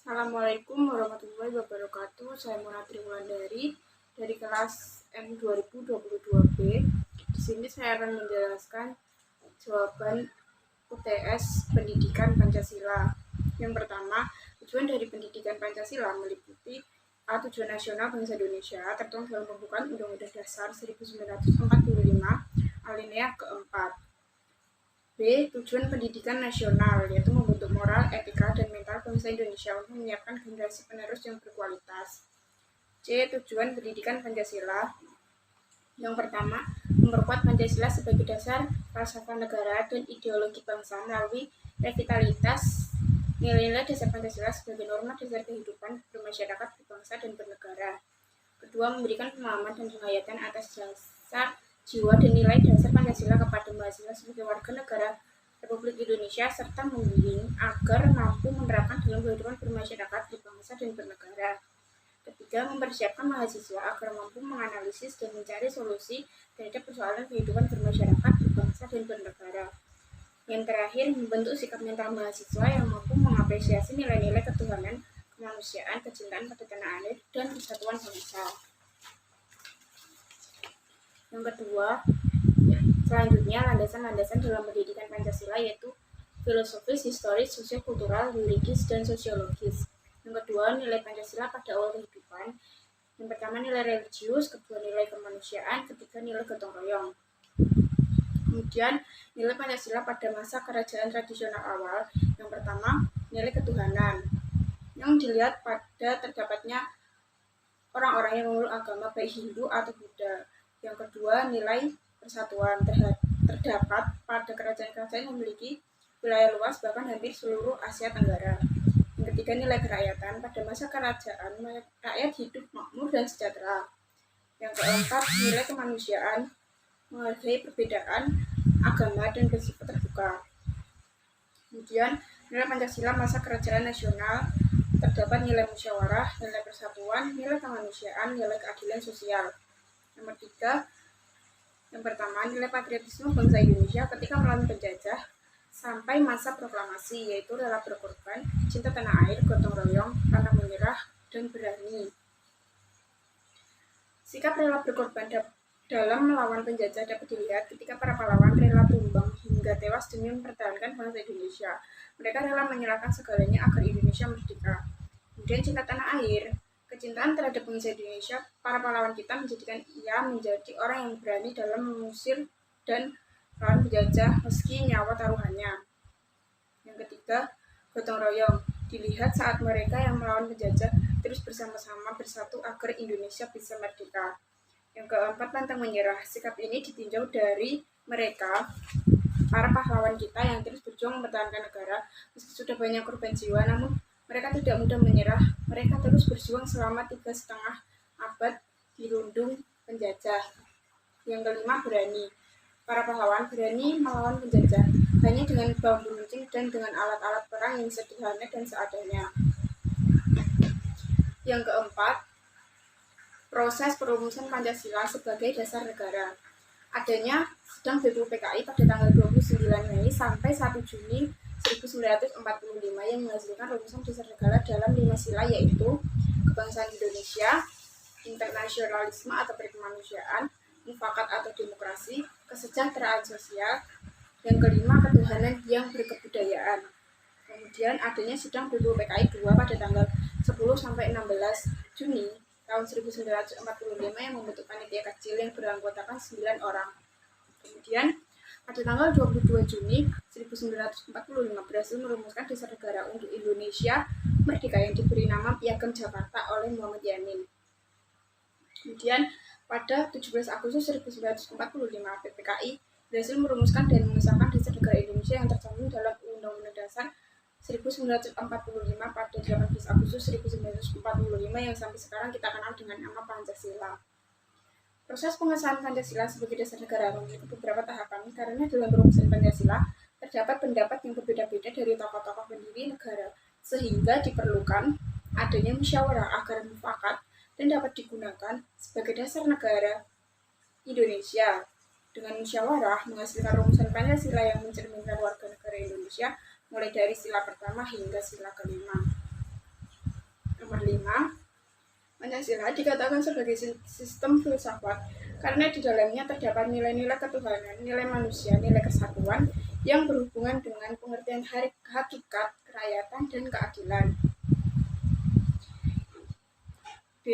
Assalamualaikum warahmatullahi wabarakatuh. Saya Munatri Wulandari dari kelas M 2022B. Di sini saya akan menjelaskan jawaban UTS Pendidikan Pancasila. Yang pertama, tujuan dari Pendidikan Pancasila meliputi A. Tujuan nasional bangsa Indonesia tertuang dalam pembukaan Undang-Undang Dasar 1945 alinea keempat. B. Tujuan pendidikan nasional, yaitu membentuk moral, etika, dan mental bangsa Indonesia untuk menyiapkan generasi penerus yang berkualitas. C. Tujuan pendidikan Pancasila. Yang pertama, memperkuat Pancasila sebagai dasar falsafah negara dan ideologi bangsa melalui revitalitas nilai-nilai dasar Pancasila sebagai norma dasar kehidupan bermasyarakat, berbangsa, dan bernegara. Kedua, memberikan pemahaman dan penghayatan atas dasar jiwa dan nilai dasar Pancasila kepada mahasiswa sebagai warga negara Republik Indonesia serta membimbing agar mampu menerapkan dalam kehidupan bermasyarakat, berbangsa, dan bernegara. Ketiga, mempersiapkan mahasiswa agar mampu menganalisis dan mencari solusi terhadap persoalan kehidupan bermasyarakat, berbangsa, dan bernegara. Yang terakhir, membentuk sikap mental mahasiswa yang mampu mengapresiasi nilai-nilai ketuhanan, kemanusiaan, kecintaan pada tanah air, dan persatuan bangsa. Yang kedua, selanjutnya landasan-landasan dalam pendidikan Pancasila yaitu filosofis, historis, sosiokultural, yuridis, dan sosiologis. Yang kedua, nilai Pancasila pada awal kehidupan. Yang pertama, nilai religius, kedua nilai kemanusiaan, ketiga nilai gotong royong. Kemudian, nilai Pancasila pada masa kerajaan tradisional awal. Yang pertama, nilai ketuhanan yang dilihat pada terdapatnya orang-orang yang memeluk agama baik Hindu atau Buddha. Yang kedua, nilai persatuan terdapat pada kerajaan-kerajaan yang memiliki wilayah luas bahkan hampir seluruh Asia Tenggara. Yang ketiga, nilai kerakyatan. Pada masa kerajaan, rakyat hidup makmur dan sejahtera. Yang keempat, nilai kemanusiaan, menghargai perbedaan agama dan bersifat terbuka. Kemudian, nilai Pancasila masa kerajaan nasional terdapat nilai musyawarah, nilai persatuan, nilai kemanusiaan, nilai keadilan sosial. Nomor 3, yang pertama, nilai patriotisme bangsa Indonesia ketika melawan penjajah sampai masa proklamasi, yaitu rela berkorban, cinta tanah air, gotong royong, pantang menyerah, dan berani. Sikap rela berkorban dalam melawan penjajah dapat dilihat ketika para pahlawan rela tumbang hingga tewas demi mempertahankan bangsa Indonesia. Mereka rela menyerahkan segalanya agar Indonesia merdeka. Kemudian cinta tanah air. Kecintaan terhadap bangsa Indonesia, para pahlawan kita menjadikan ia menjadi orang yang berani dalam mengusir dan melawan penjajah meski nyawa taruhannya. Yang ketiga, gotong royong. Dilihat saat mereka yang melawan penjajah terus bersama-sama bersatu agar Indonesia bisa merdeka. Yang keempat, pantang menyerah. Sikap ini ditinjau dari mereka, para pahlawan kita yang terus berjuang mempertahankan negara meski sudah banyak korban jiwa, namun mereka tidak mudah menyerah. Mereka terus berjuang selama 3,5 abad dirundung penjajah. Yang kelima, berani. Para pahlawan berani melawan penjajah hanya dengan bambu runcing dan dengan alat-alat perang yang sederhana dan seadanya. Yang keempat, proses perumusan Pancasila sebagai dasar negara. Adanya sidang BPUPKI pada tanggal 29 Mei sampai 1 Juni 1945 yang menghasilkan rumusan dasar negara dalam 5 sila, yaitu kebangsaan Indonesia, internasionalisme atau perkemanusiaan, mufakat atau demokrasi, kesejahteraan sosial, yang kelima ketuhanan yang berkebudayaan. Kemudian adanya sidang BPUPKI 2 pada tanggal 10 sampai 16 Juni tahun 1945 yang membentuk panitia kecil yang beranggotakan 9 orang. Kemudian pada tanggal 22 Juni 1945 berhasil merumuskan dasar negara untuk Indonesia Merdeka yang diberi nama Piagam Jakarta oleh Muhammad Yamin. Kemudian pada 17 Agustus 1945 PPKI berhasil merumuskan dan mengesahkan dasar negara Indonesia yang tercantum dalam Undang-Undang Dasar 1945 pada 18 Agustus 1945 yang sampai sekarang kita kenal dengan nama Pancasila. Proses pengesahan Pancasila sebagai dasar negara memiliki beberapa tahapan karena dalam perumusan Pancasila terdapat pendapat yang berbeda-beda dari tokoh-tokoh pendiri negara, sehingga diperlukan adanya musyawarah agar mufakat dan dapat digunakan sebagai dasar negara Indonesia. Dengan musyawarah menghasilkan rumusan Pancasila yang mencerminkan warga negara Indonesia mulai dari sila pertama hingga sila kelima. Nomor 5, Pancasila dikatakan sebagai sistem filsafat karena di dalamnya terdapat nilai-nilai ketuhanan, nilai manusia, nilai kesatuan yang berhubungan dengan pengertian hakikat, kerakyatan, dan keadilan. B.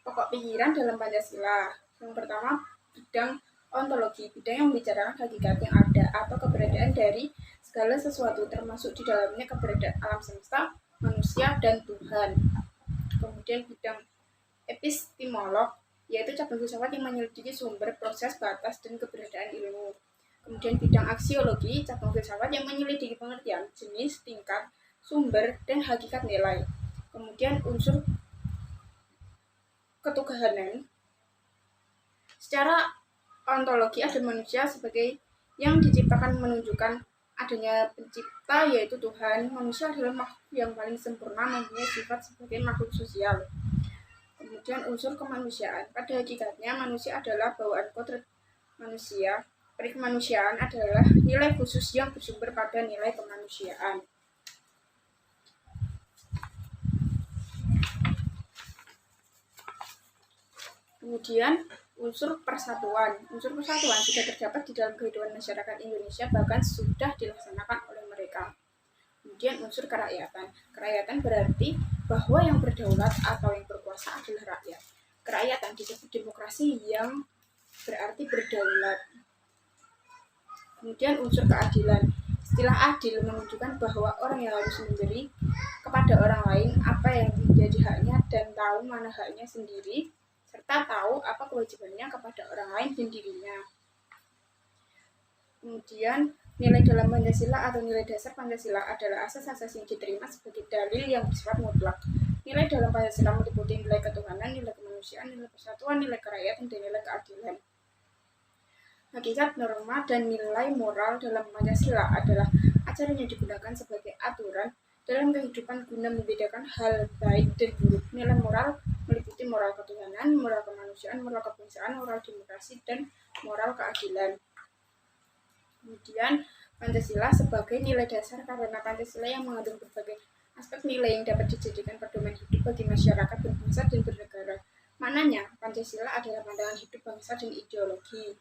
Pokok pikiran dalam Pancasila. Yang pertama, bidang ontologi, bidang yang membicarakan hakikat yang ada atau keberadaan dari segala sesuatu, termasuk di dalamnya keberadaan alam semesta, manusia, dan Tuhan. Kemudian bidang epistemolog, yaitu cabang filsafat yang menyelidiki sumber, proses, batas, dan keberadaan ilmu. Kemudian bidang aksiologi, cabang filsafat yang menyelidiki pengertian, jenis, tingkat, sumber, dan hakikat nilai. Kemudian unsur ketuhanan. Secara ontologi ada manusia sebagai yang diciptakan menunjukkan adanya pencipta, yaitu Tuhan. Manusia adalah makhluk yang paling sempurna, mempunyai sifat sebagai makhluk sosial. Kemudian unsur kemanusiaan. Pada hakikatnya manusia adalah bawaan kodrat manusia. Kemanusiaan adalah nilai khusus yang bersumber pada nilai kemanusiaan. Kemudian unsur persatuan. Unsur persatuan sudah terdapat di dalam kehidupan masyarakat Indonesia, bahkan sudah dilaksanakan oleh mereka. Kemudian unsur kerakyatan. Kerakyatan berarti bahwa yang berdaulat atau yang berkuasa adalah rakyat. Kerakyatan disebut demokrasi yang berarti berdaulat. Kemudian unsur keadilan. Istilah adil menunjukkan bahwa orang yang harus memberi kepada orang lain apa yang menjadi haknya dan tahu mana haknya sendiri, serta tahu apa kewajibannya kepada orang lain dan dirinya. Kemudian nilai dalam Pancasila atau nilai dasar Pancasila adalah asas-asas yang diterima sebagai dalil yang bersifat mutlak. Nilai dalam Pancasila meliputi nilai ketuhanan, nilai kemanusiaan, nilai persatuan, nilai kerakyatan, dan nilai keadilan. Hakikat, norma, dan nilai moral dalam Pancasila adalah ajaran yang digunakan sebagai aturan dalam kehidupan guna membedakan hal baik dan buruk. Nilai moral meliputi moral ketuhanan, moral kemanusiaan, moral kebangsaan, moral demokrasi, dan moral keadilan. Kemudian Pancasila sebagai nilai dasar karena Pancasila yang mengandung berbagai aspek nilai yang dapat dijadikan pedoman hidup bagi masyarakat berbangsa dan bernegara. Maknanya, Pancasila adalah pandangan hidup bangsa dan ideologi.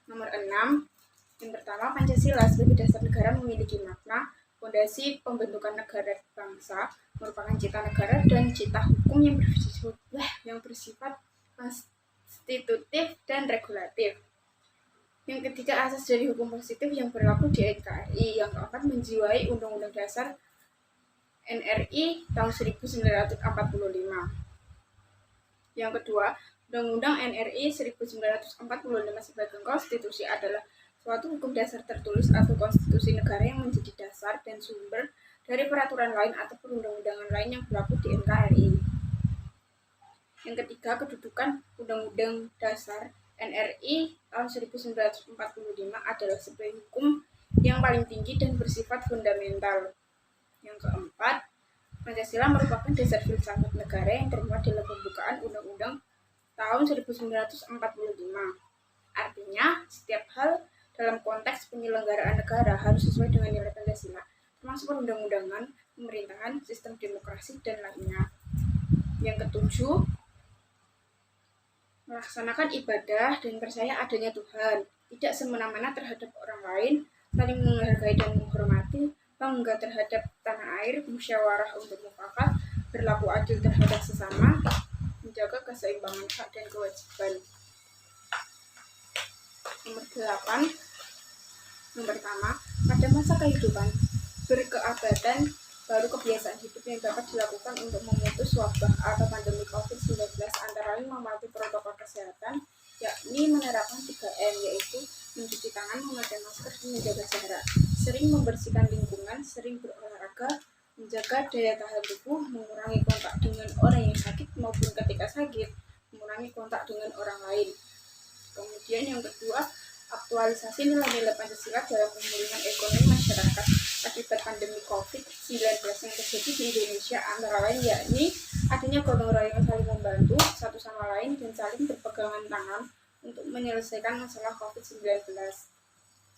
Nomor 6, yang pertama, Pancasila sebagai dasar negara memiliki makna fondasi pembentukan negara bangsa, merupakan cita negara dan cita hukum yang bersifat konstitutif dan regulatif. Yang ketiga, asas dari hukum positif yang berlaku di NKRI. Yang keempat, menjiwai Undang-Undang Dasar NRI tahun 1945. Yang kedua, Undang-Undang NRI 1945 sebagai konstitusi adalah suatu hukum dasar tertulis atau konstitusi negara yang menjadi dasar dan sumber dari peraturan lain atau perundang-undangan lain yang berlaku di NKRI. Yang ketiga, kedudukan Undang-Undang Dasar NRI tahun 1945 adalah sebagai hukum yang paling tinggi dan bersifat fundamental. Yang keempat, Pancasila merupakan dasar filsafat negara yang termuat dalam pembukaan Undang-Undang tahun 1945. Artinya, setiap hal dalam konteks penyelenggaraan negara harus sesuai dengan nilai Pancasila, termasuk perundang-undangan, pemerintahan, sistem demokrasi, dan lainnya. Yang ketujuh, melaksanakan ibadah dan percaya adanya Tuhan, tidak semena-mena terhadap orang lain, saling menghargai dan menghormati, bangga terhadap tanah air, musyawarah untuk mufakat, berlaku adil terhadap sesama, menjaga keseimbangan hak dan kewajiban. Nomor 8, yang pertama, pada masa kehidupan berkeabadian baru kebiasaan hidup yang dapat dilakukan untuk memutus wabah atau pandemi COVID-19 antara lain mematuhi protokol kesehatan, yakni menerapkan 3M, yaitu mencuci tangan, memakai masker, dan menjaga jarak, sering membersihkan lingkungan, sering berolahraga, menjaga daya tahan tubuh, mengurangi kontak dengan orang yang sakit maupun ketika sakit, mengurangi kontak dengan orang lain. Kemudian yang kedua, aktualisasi nilai-nilai Pancasila dalam pemulihan ekonomi masyarakat akibat pandemi COVID-19 yang terjadi di Indonesia, antara lain yakni adanya gotong royong saling membantu satu sama lain dan saling berpegangan tangan untuk menyelesaikan masalah COVID-19.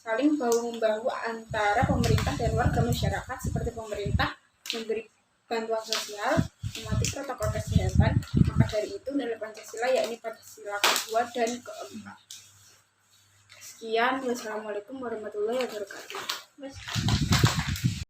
Saling bahu-membahu antara pemerintah dan warga masyarakat, seperti pemerintah memberi bantuan sosial, mematuhi protokol kesehatan. Maka dari itu nilai Pancasila yakni Pancasila kedua dan keempat. Sekian, wassalamualaikum warahmatullahi wabarakatuh.